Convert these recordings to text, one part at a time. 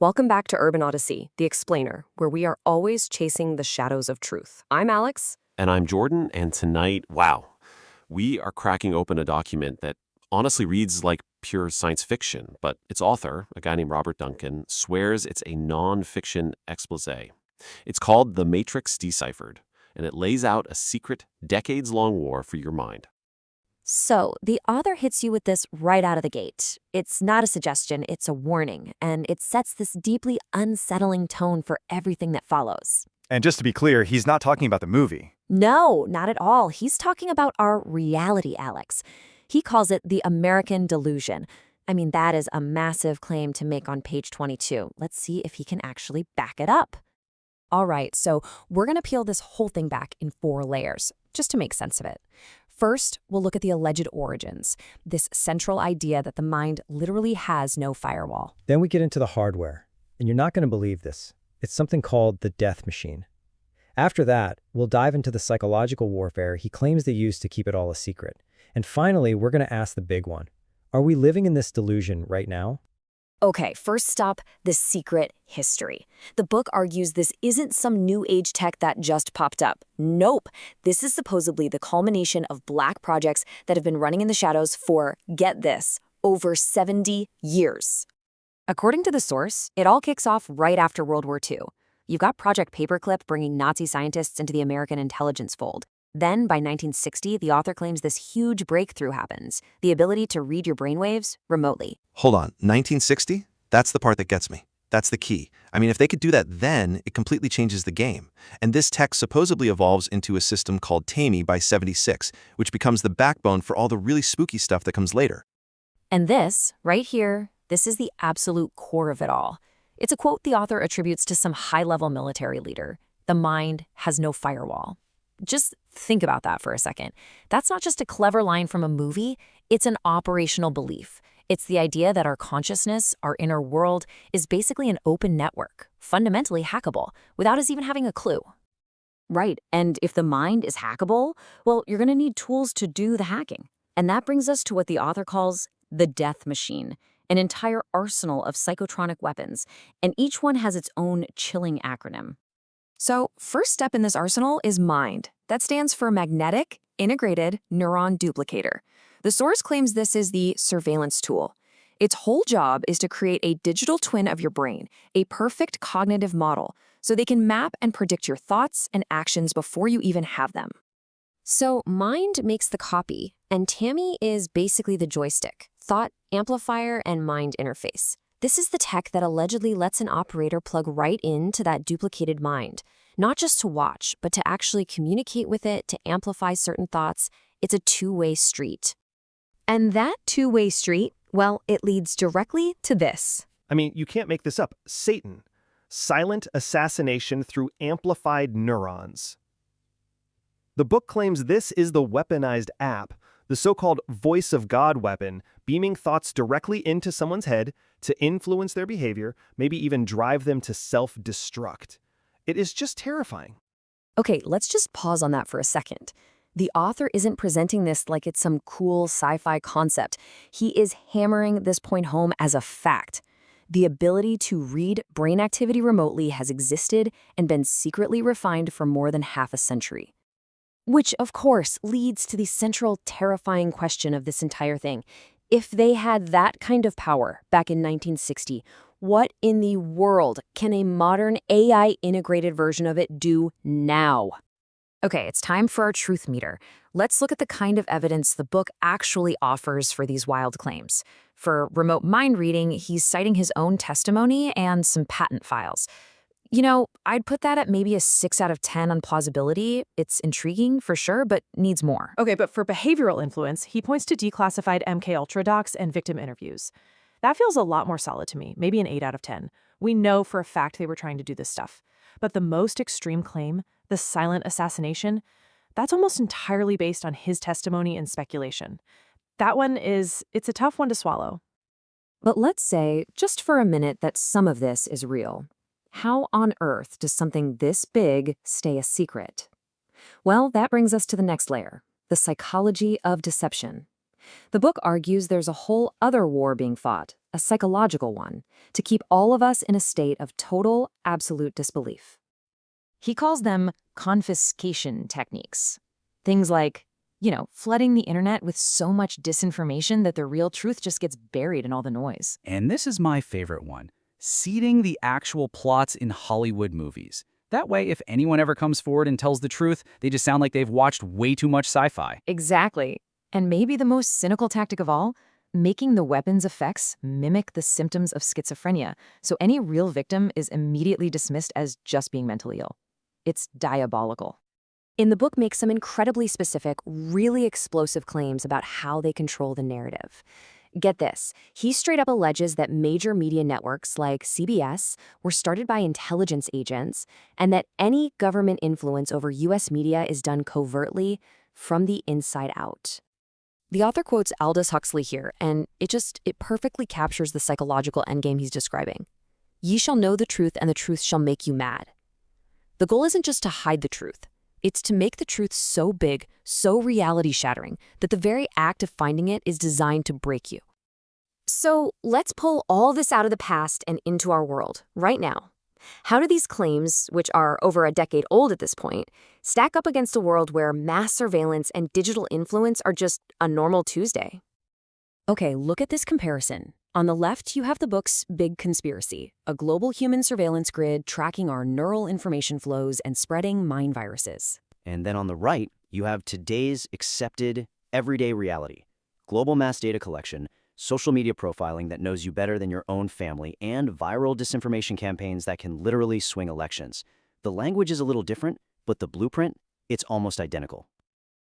Welcome back to Urban Odyssey, the explainer, where we are always chasing the shadows of truth. I'm Alex. And I'm Jordan, and tonight, wow, we are cracking open a document that honestly reads like pure science fiction, but its author, a guy named Robert Duncan, swears it's a non-fiction exposé. It's called The Matrix Deciphered, and it lays out a secret, decades-long war for your mind. So, the author hits you with this right out of the gate. It's not a suggestion, it's a warning, and it sets this deeply unsettling tone for everything that follows. And just to be clear, he's not talking about the movie. No, not at all. He's talking about our reality, Alex. He calls it the American delusion. I mean, that is a massive claim to make on page 22. Let's see if he can actually back it up. All right, so we're going to peel this whole thing back in 4 layers, just to make sense of it. First, we'll look at the alleged origins, this central idea that the mind literally has no firewall. Then we get into the hardware, and you're not going to believe this. It's something called the death machine. After that, we'll dive into the psychological warfare he claims they use to keep it all a secret. And finally, we're going to ask the big one. Are we living in this delusion right now? Okay, first stop, the secret history. The book argues this isn't some new age tech that just popped up. Nope. This is supposedly the culmination of black projects that have been running in the shadows for, get this, over 70 years. According to the source, it all kicks off right after World War II. You've got Project Paperclip bringing Nazi scientists into the American intelligence fold. Then, by 1960, the author claims this huge breakthrough happens, the ability to read your brainwaves remotely. Hold on, 1960? That's the part that gets me. That's the key. I mean, if they could do that then, it completely changes the game. And this tech supposedly evolves into a system called Tami by 76, which becomes the backbone for all the really spooky stuff that comes later. And this, right here, this is the absolute core of it all. It's a quote the author attributes to some high-level military leader. The mind has no firewall. Just think about that for a second. That's not just a clever line from a movie, it's an operational belief. It's the idea that our consciousness, our inner world, is basically an open network, fundamentally hackable, without us even having a clue. Right, and if the mind is hackable, well, you're going to need tools to do the hacking. And that brings us to what the author calls the death machine, an entire arsenal of psychotronic weapons, and each one has its own chilling acronym. So, first step in this arsenal is MIND. That stands for Magnetic Integrated Neuron Duplicator. The source claims this is the surveillance tool. Its whole job is to create a digital twin of your brain, a perfect cognitive model, so they can map and predict your thoughts and actions before you even have them. So MIND makes the copy, and Tami is basically the joystick, thought, amplifier, and mind interface. This is the tech that allegedly lets an operator plug right into that duplicated mind, not just to watch, but to actually communicate with it, to amplify certain thoughts. It's a two-way street. And that two-way street, well, it leads directly to this. I mean, you can't make this up. Satan. Silent assassination through amplified neurons. The book claims this is the weaponized app, the so-called voice of God weapon, beaming thoughts directly into someone's head to influence their behavior, maybe even drive them to self-destruct. It is just terrifying. Okay, let's just pause on that for a second. The author isn't presenting this like it's some cool sci-fi concept. He is hammering this point home as a fact. The ability to read brain activity remotely has existed and been secretly refined for more than half a century. Which, of course, leads to the central terrifying question of this entire thing. If they had that kind of power back in 1960, what in the world can a modern AI-integrated version of it do now? Okay, it's time for our truth meter. Let's look at the kind of evidence the book actually offers for these wild claims. For remote mind reading, he's citing his own testimony and some patent files. You know, I'd put that at maybe a 6 out of 10 on plausibility. It's intriguing for sure, but needs more. Okay, but for behavioral influence, he points to declassified MKULTRA docs and victim interviews. That feels a lot more solid to me, maybe an 8 out of 10. We know for a fact they were trying to do this stuff. But the most extreme claim, the silent assassination, that's almost entirely based on his testimony and speculation. That one it's a tough one to swallow. But let's say, just for a minute, that some of this is real. How on earth does something this big stay a secret? Well, that brings us to the next layer, the psychology of deception. The book argues there's a whole other war being fought, a psychological one, to keep all of us in a state of total, absolute disbelief. He calls them confiscation techniques. Things like, flooding the internet with so much disinformation that the real truth just gets buried in all the noise. And this is my favorite one, seeding the actual plots in Hollywood movies. That way, if anyone ever comes forward and tells the truth, they just sound like they've watched way too much sci-fi. Exactly. And maybe the most cynical tactic of all, making the weapon's effects mimic the symptoms of schizophrenia, so any real victim is immediately dismissed as just being mentally ill. It's diabolical. In the book makes some incredibly specific, really explosive claims about how they control the narrative. Get this, he straight up alleges that major media networks like CBS were started by intelligence agents and that any government influence over US media is done covertly from the inside out. The author quotes Aldous Huxley here, and it perfectly captures the psychological endgame he's describing. Ye shall know the truth, and the truth shall make you mad. The goal isn't just to hide the truth. It's to make the truth so big, so reality-shattering, that the very act of finding it is designed to break you. So let's pull all this out of the past and into our world, right now. How do these claims, which are over a decade old at this point, stack up against a world where mass surveillance and digital influence are just a normal Tuesday? Okay, look at this comparison. On the left, you have the book's Big Conspiracy, a global human surveillance grid tracking our neural information flows and spreading mind viruses. And then on the right, you have today's accepted, everyday reality. Global mass data collection, social media profiling that knows you better than your own family, and viral disinformation campaigns that can literally swing elections. The language is a little different, but the blueprint, it's almost identical.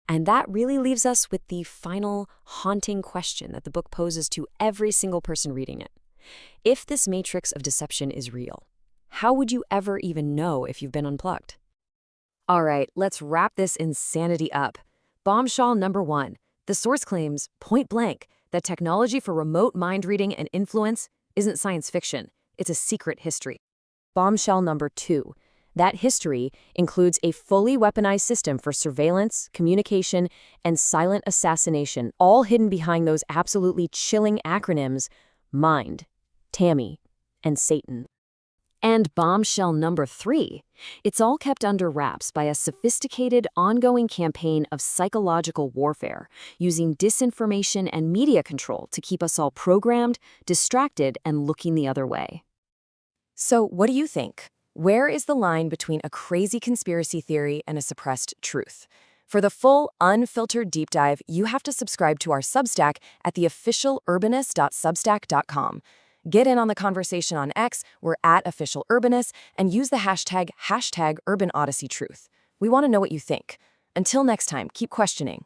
And that really leaves us with the final, haunting question that the book poses to every single person reading it. If this matrix of deception is real, how would you ever even know if you've been unplugged? All right, let's wrap this insanity up. Bombshell number 1. The source claims, point blank, that technology for remote mind reading and influence isn't science fiction. It's a secret history. Bombshell number 2. That history includes a fully weaponized system for surveillance, communication, and silent assassination, all hidden behind those absolutely chilling acronyms, MIND, Tami, and Satan. And bombshell number 3, it's all kept under wraps by a sophisticated, ongoing campaign of psychological warfare, using disinformation and media control to keep us all programmed, distracted, and looking the other way. So, what do you think? Where is the line between a crazy conspiracy theory and a suppressed truth? For the full, unfiltered deep dive, you have to subscribe to our Substack at theofficialurbanist.substack.com. Get in on the conversation on X, we're at officialurbanist, and use the hashtag #UrbanOdysseyTruth. We want to know what you think. Until next time, keep questioning.